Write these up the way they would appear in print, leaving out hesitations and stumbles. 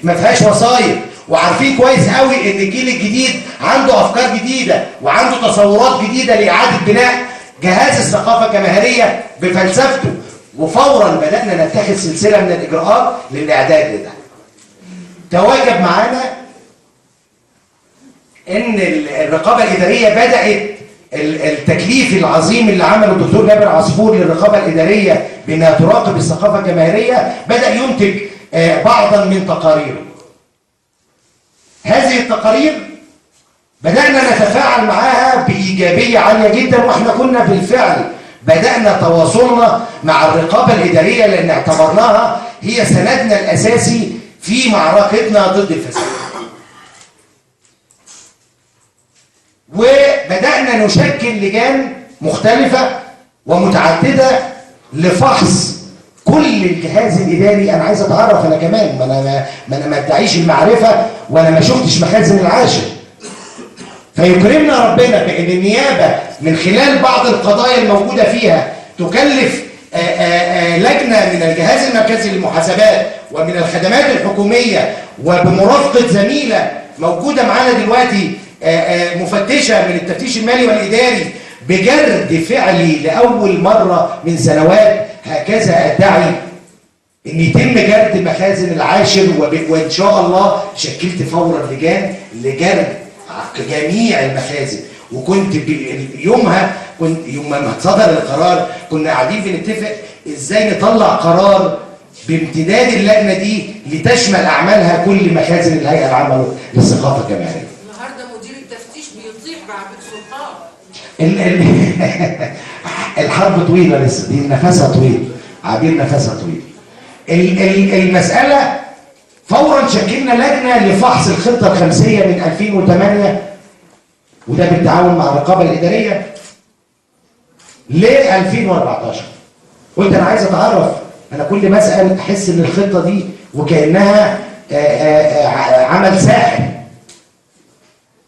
ما فيهاش وسايط، وعارفين كويس قوي ان الجيل الجديد عنده افكار جديده وعنده تصورات جديده لاعاده بناء جهاز الثقافه الجماهيريه بفلسفته. وفورا بدانا نتخذ سلسله من الاجراءات للاعداد لده. تواجب معانا ان الرقابه الاداريه بدات التكليف العظيم اللي عمله الدكتور جابر عصفور للرقابه الاداريه بانها تراقب الثقافه الجماهيريه، بدا ينتج بعضا من تقاريره. هذه التقارير بدانا نتفاعل معها بايجابيه عاليه جدا، واحنا كنا بالفعل بدانا تواصلنا مع الرقابه الاداريه لان اعتبرناها هي سندنا الاساسي في معركتنا ضد الفساد. وبدأنا نشكل لجان مختلفة ومتعددة لفحص كل الجهاز الإداري. أنا عايز أتعرف أنا كمان، ما أنا ما ادعيش المعرفة وأنا ما شفتش مخازن العاشر. فيكرمنا ربنا بأن النيابة من خلال بعض القضايا الموجودة فيها تكلف لجنة من الجهاز المركزي للمحاسبات ومن الخدمات الحكومية وبمرافقة زميلة موجودة معانا دلوقتي مفتشة من التفتيش المالي والإداري بجرد فعلي لأول مرة من سنوات. هكذا أدعي أن يتم جرد مخازن العاشر، وإن شاء الله شكلت فورا لجان لجرد جميع المخازن. وكنت يومها يوم ما صدر القرار كنا قاعدين بنتفق ازاي نطلع قرار بامتداد اللجنه دي لتشمل اعمالها كل مخازن الهيئه العامه للثقافه الجماهيريه. النهارده مدير التفتيش بيطيح بعبد سلطان. الحرب طويله لسه، دي نفسها طويل، عبير نفسها طويل. المساله فورا شكلنا لجنه لفحص الخطه الخمسيه من 2008 وده بالتعاون مع الرقابه الاداريه ل 2014. قلت انا عايز اتعرف، انا كل ما اسال احس ان الخطه دي وكانها عمل ساحر.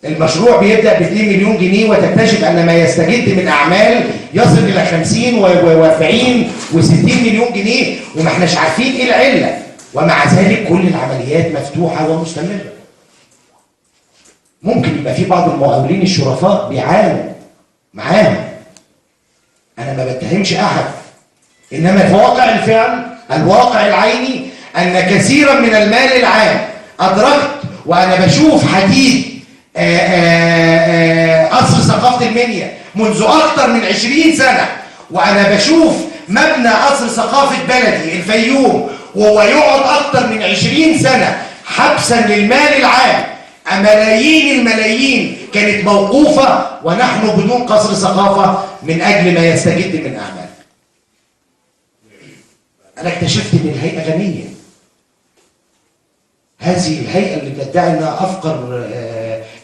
المشروع بيبدا ب 2 مليون جنيه وتكتشف ان ما يستجد من اعمال يصل الى 50 و40 و60 مليون جنيه وما احناش عارفين ايه العله، ومع ذلك كل العمليات مفتوحه ومستمره. ممكن يبقى في بعض المقاولين الشرفاء بيعانوا معاهم، انا ما بتهمش احد، انما في واقع الفعل الواقع العيني ان كثيرا من المال العام ادركت وانا بشوف حديد قصر ثقافه المنيا منذ اكثر من 20 سنه، وانا بشوف مبنى قصر ثقافه بلدي الفيوم وهو يقعد اكثر من 20 سنه حبسا للمال العام. ملايين الملايين كانت موقوفة ونحن بدون قصر ثقافة من أجل ما يستجد من أعمال. أنا اكتشفت أن الهيئة غنية. هذه الهيئة اللي بتدعي أنها أفقر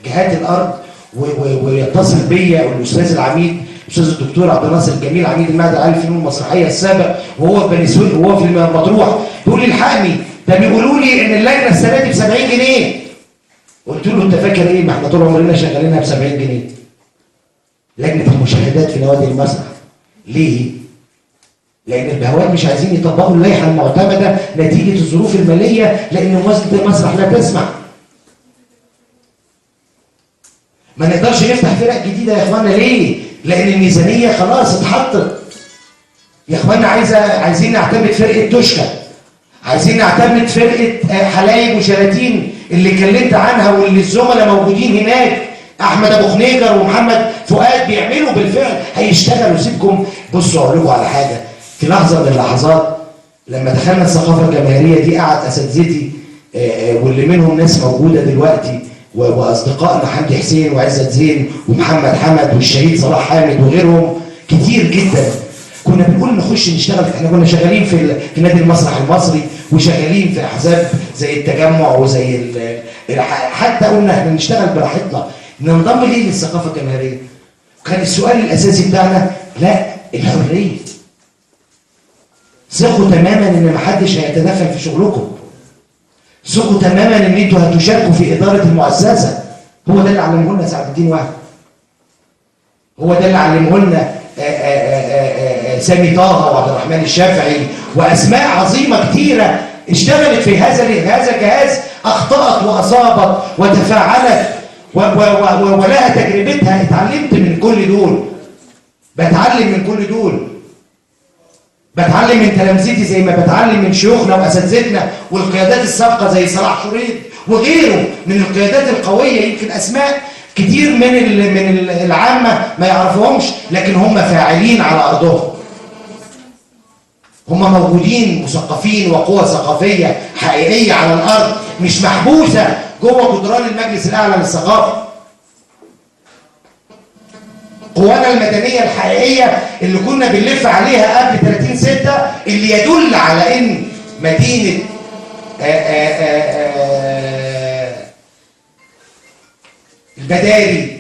جهات الأرض ويتصل بيا الأستاذ العميد الأستاذ الدكتور عبد الناصر الجميل عميد المعهد العالي للفنون المسرحية السابق وهو في بني سويف وهو في المطروح، بيقول لي الحقني ده بيقولوا لي أن اللجنة السنة دي ب 70 جنيه. قلت له انت فاكر ايه؟ ما احنا طول عمرنا شغالينها ب 70 جنيه. لجنه المشاهدات في نوادي المسرح. ليه؟ لان البهوات مش عايزين يطبقوا اللائحه المعتمده نتيجه الظروف الماليه، لان موازنه المسرح لا تسمح. ما نقدرش نفتح فرق جديده يا اخوانا. ليه؟ لان الميزانيه خلاص اتحطت. يا اخوانا عايزين نعتمد فرقه توشكا، عايزين نعتمد فرقه حلايب وشلاتين اللي اتكلمت عنها واللي الزملاء موجودين هناك، احمد ابو خنيجر ومحمد فؤاد بيعملوا بالفعل، هيشتغلوا. سيبكم بصوا اقول لكم على حاجه. في لحظه من اللحظات لما دخلنا الثقافه الجماهيريه دي قعد اساتذتي واللي منهم ناس موجوده دلوقتي واصدقائنا حمدي حسين وعزت زين ومحمد حمد والشهيد صلاح حامد وغيرهم كتير جدا. كنا بنقول نخش نشتغل، احنا كنا شغالين في نادي المسرح المصري وشغالين في احزاب زي التجمع وزي حتى قلنا احنا نشتغل براحتنا، ننضم ليه للثقافه الجماهيريه؟ كان السؤال الاساسي بتاعنا لا الحريه. ثقوا تماما ان محدش هيتدخل في شغلكم. ثقوا تماما ان انتوا هتشاركوا في اداره المؤسسه. هو ده اللي علمه لنا سعد الدين وهبي. هو ده اللي علمه لنا سامي طه وعبد الرحمن الشافعي واسماء عظيمه كتيره اشتغلت في هذا الجهاز اخطأت واصابت وتفاعلت ولها تجربتها. اتعلمت من كل دول، بتعلم من كل دول، بتعلم من تلامذتي زي ما بتعلم من شيوخنا واساتذتنا والقيادات السابقه زي صلاح شريط وغيره من القيادات القويه. يمكن اسماء كتير من العامه ما يعرفوهمش، لكن هم فاعلين على ارضهم، هم موجودين، مثقفين وقوة ثقافية حقيقية على الأرض، مش محبوسة جوه جدران المجلس الأعلى للثقافة. قوانا المدنية الحقيقية اللي كنا بنلف عليها قبل 30/6 اللي يدل على إن مدينة البداري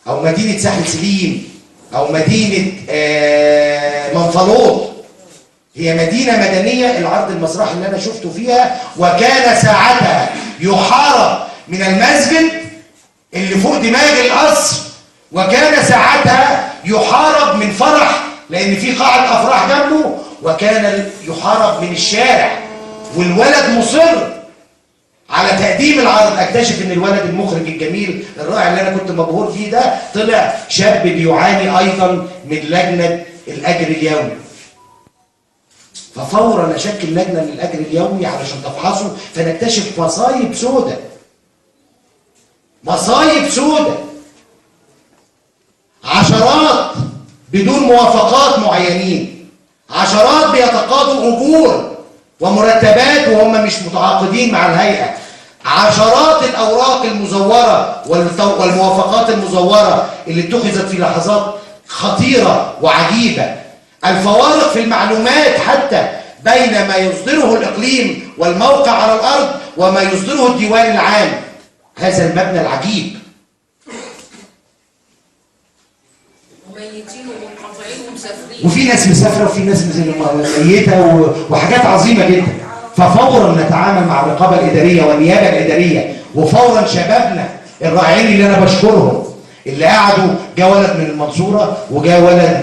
أو مدينة ساحل سليم أو مدينة منفلوط هي مدينة مدنية. العرض المسرحي اللي أنا شفته فيها وكان ساعتها يحارب من المسجد اللي فوق دماغ القصر، وكان ساعتها يحارب من فرح لأن في قاعة أفراح جنبه، وكان يحارب من الشارع، والولد مصر على تقديم العرض. اكتشف ان الولد المخرج الجميل الرائع اللي انا كنت مبهور فيه ده طلع شاب بيعاني ايضا من لجنة الأجر اليومي. ففورا اشكل لجنه للاجر اليومي علشان تفحصه، فنكتشف مصايب سودة، مصايب سودة، عشرات بدون موافقات معينين، عشرات بيتقاضوا اجور ومرتبات وهم مش متعاقدين مع الهيئه، عشرات الاوراق المزوره والموافقات المزوره اللي اتخذت في لحظات خطيره وعجيبه، الفوارق في المعلومات حتى بين ما يصدره الإقليم والموقع على الأرض وما يصدره الديوان العام. هذا المبنى العجيب. وميتين ومنقطعين ومسافرين، وفي ناس مسافرة وفي ناس ميتة وحاجات عظيمة جدا. ففورا نتعامل مع الرقابة الإدارية والنيابة الإدارية، وفورا شبابنا الرائعين اللي أنا بشكرهم اللي قعدوا، جاء ولد من المنصورة وجاء ولد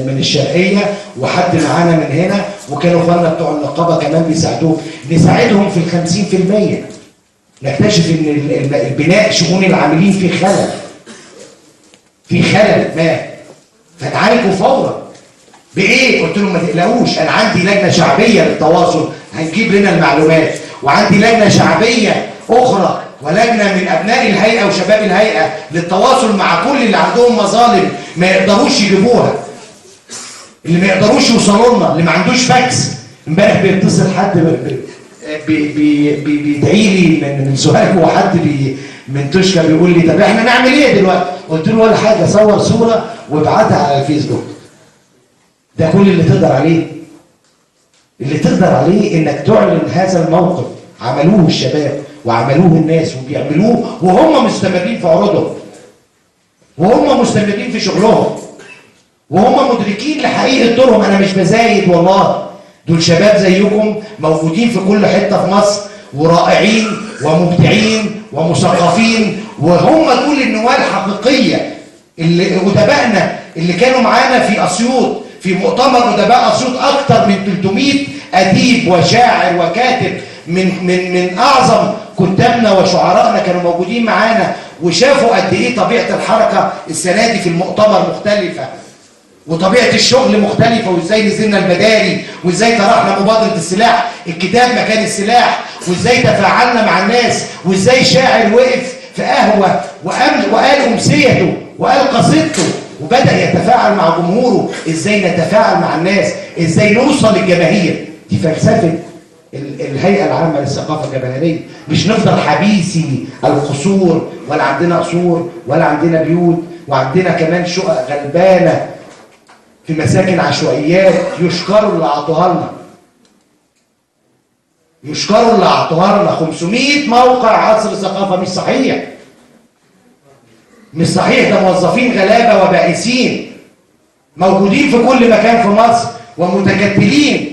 من الشرقية وحد معانا من هنا، وكانوا اخواننا بتوع النقابة كمان بيساعدوه، نساعدهم في 50%. نكتشف ان البناء شؤون العاملين في خلل، في خلل ما، فتعالجوا فورا. بايه؟ قلت لهم ما تقلقوش، انا عندي لجنة شعبية للتواصل هنجيب لنا المعلومات، وعندي لجنة شعبية اخرى ولجنة من أبناء الهيئة وشباب الهيئة للتواصل مع كل اللي عندهم مظالم ما يقدروش يجيبوها، اللي ما يقدروش يوصلوا لنا، اللي ما عندوش فاكس. امبارح بيتصل حد بيدعي لي من سوهاج، وحد من توشكا بيقول لي طب احنا نعمل ايه دلوقتي؟ قلت له ولا حاجة، صور صورة وابعتها على الفيسبوك. ده كل اللي تقدر عليه، اللي تقدر عليه انك تعلن هذا الموقف. عملوه الشباب وعملوه الناس وبيعملوه وهم مستمرين في عروضهم، وهم مستمرين في شغلهم، وهم مدركين لحقيقة دورهم. انا مش بزايد والله، دول شباب زيكم موجودين في كل حتة في مصر ورائعين ومبدعين ومثقفين، وهم دول النواة الحقيقية اللي أدبائنا اللي كانوا معانا في أسيوط في مؤتمر أدباء أسيوط. أكثر من 300 أديب وشاعر وكاتب من أعظم كتابنا وشعرائنا كانوا موجودين معانا، وشافوا قد إيه طبيعة الحركة السنة دي في المؤتمر مختلفة، وطبيعة الشغل مختلفة، وإزاي نزلنا البداري، وإزاي طرحنا مبادرة السلاح الكتاب مكان السلاح، وإزاي تفاعلنا مع الناس، وإزاي شاعر وقف في قهوة وقال أمسيته وقال قصيدته وبدأ يتفاعل مع جمهوره. إزاي نتفاعل مع الناس، إزاي نوصل للجماهير. دي فلسفة الهيئة العامة للثقافة الجماهيرية. مش نفضل حبيسي القصور، ولا عندنا قصور ولا عندنا بيوت، وعندنا كمان شقق غلبانة في مساكن عشوائيات. يشكروا اللي اعطوها لنا، يشكروا اللي اعطوها لنا. 500 موقع عصر ثقافة. مش صحيح، مش صحيح. ده موظفين غلابة وبائسين موجودين في كل مكان في مصر ومتكتلين،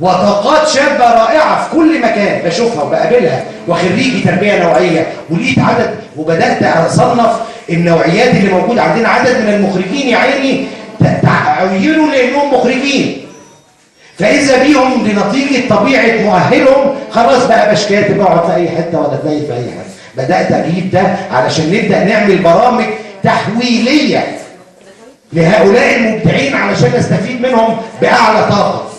وطاقات شابة رائعة في كل مكان بشوفها وبقابلها، وخريجي تربية نوعية. ولقيت عدد، وبدأت أصنف النوعيات اللي موجودة عندنا. عدد من المخرجين يا عيني تعينوا لأنهم مخرجين، فاذا بيهم لنتيجه طبيعه مؤهلهم خلاص بقى باش كاتب اقعد في اي حته ولا تلاقي في اي حته. بدات اجيب ده علشان نبدا نعمل برامج تحويليه لهؤلاء المبدعين علشان نستفيد منهم باعلى طاقه،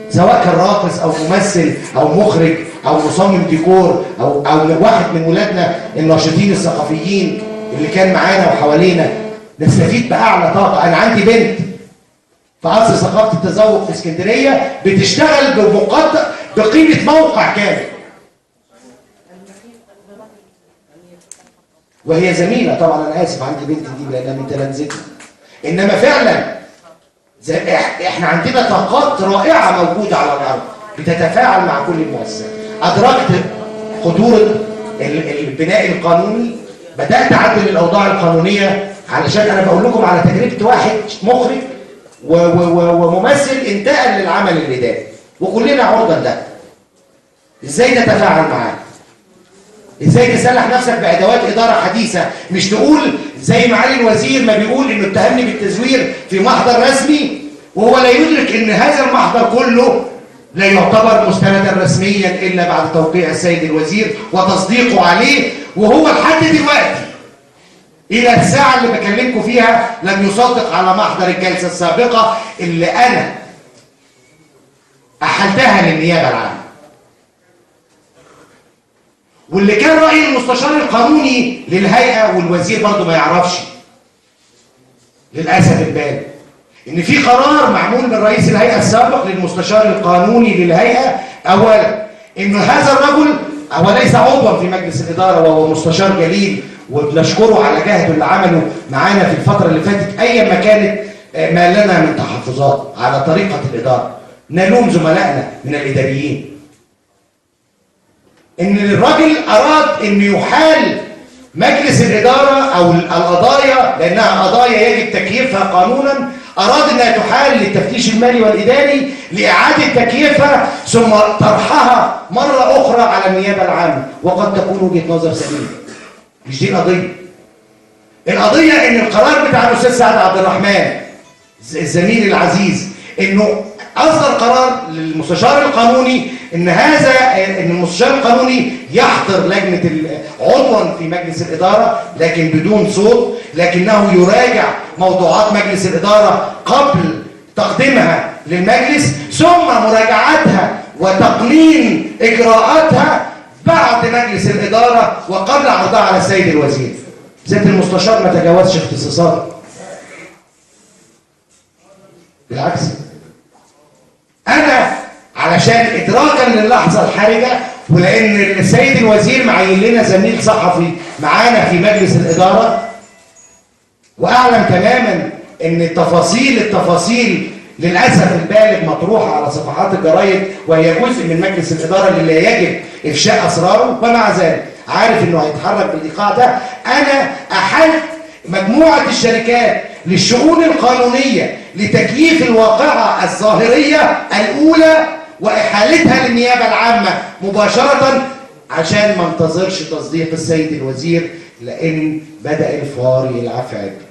سواء كان راقص او ممثل او مخرج او مصمم ديكور او واحد من ولادنا الناشطين الثقافيين اللي كان معانا وحوالينا، نستفيد باعلى طاقه. انا عندي بنت في عصر ثقافه التذوق في اسكندريه بتشتغل بقيمه موقع كامل، وهي زميله طبعا. انا اسف عندي بنتي دي لانها من تلامذتنا، انما فعلا احنا عندنا طاقات رائعه موجوده على الارض بتتفاعل مع كل المؤسسات. ادركت خطوره البناء القانوني، بدات اعدل الاوضاع القانونيه علشان انا بقول لكم على تجربه واحد مخرج وممثل انتقل للعمل الاداري وكلنا عرضه لده. ازاي تتفاعل معاه؟ ازاي تسلح نفسك بادوات اداره حديثه، مش تقول زي معالي الوزير ما بيقول انه اتهمني بالتزوير في محضر رسمي وهو لا يدرك ان هذا المحضر كله لا يعتبر مستندا رسميا الا بعد توقيع السيد الوزير وتصديقه عليه، وهو لحد دلوقتي الى الساعه اللي بكلمكم فيها لم يصدق على محضر الجلسه السابقه اللي انا احلتها للنيابه العامه، واللي كان رأي المستشار القانوني للهيئة والوزير برضه ما يعرفش للأسف البالغ إن في قرار معمول من رئيس الهيئة السابق للمستشار القانوني للهيئة أولا إن هذا الرجل هو ليس عضوا في مجلس الإدارة وهو مستشار جليل وبنشكره على جهده اللي عمله معانا في الفترة اللي فاتت أيا ما كانت ما لنا من تحفظات على طريقة الإدارة. نلوم زملائنا من الإداريين ان الراجل اراد ان يحال مجلس الاداره او القضايا لانها قضايا يجب تكييفها قانونا، اراد انها تحال للتفتيش المالي والاداري لاعاده تكييفها ثم طرحها مره اخرى على النيابه العامه، وقد تكون وجهه نظر سليمه. مش دي القضيه. القضيه ان القرار بتاع الاستاذ سعد عبد الرحمن الزميل العزيز انه اصدر قرار للمستشار القانوني ان المستشار القانوني يحضر لجنه عضوا في مجلس الاداره لكن بدون صوت، لكنه يراجع موضوعات مجلس الاداره قبل تقديمها للمجلس ثم مراجعتها وتقنين اجراءاتها بعد مجلس الاداره وقبل عرضها على السيد الوزير. سياده المستشار ما تجاوزش اختصاصاته، بالعكس انا علشان ادراكا للحظه الحرجه ولان السيد الوزير معين لنا زميل صحفي معانا في مجلس الاداره واعلم تماما ان التفاصيل للاسف البالغ مطروحه على صفحات الجرايد وهي جزء من مجلس الاداره اللي لا يجب افشاء اسراره، ومع ذلك عارف انه هيتحرك بالايقاع ده. انا احلت مجموعه الشركات للشؤون القانونيه لتكييف الواقعة الظاهرية الأولى وإحالتها للنيابة العامة مباشرة عشان ما انتظرش تصديق السيد الوزير، لأن بدأ الفار يلعب في عجل.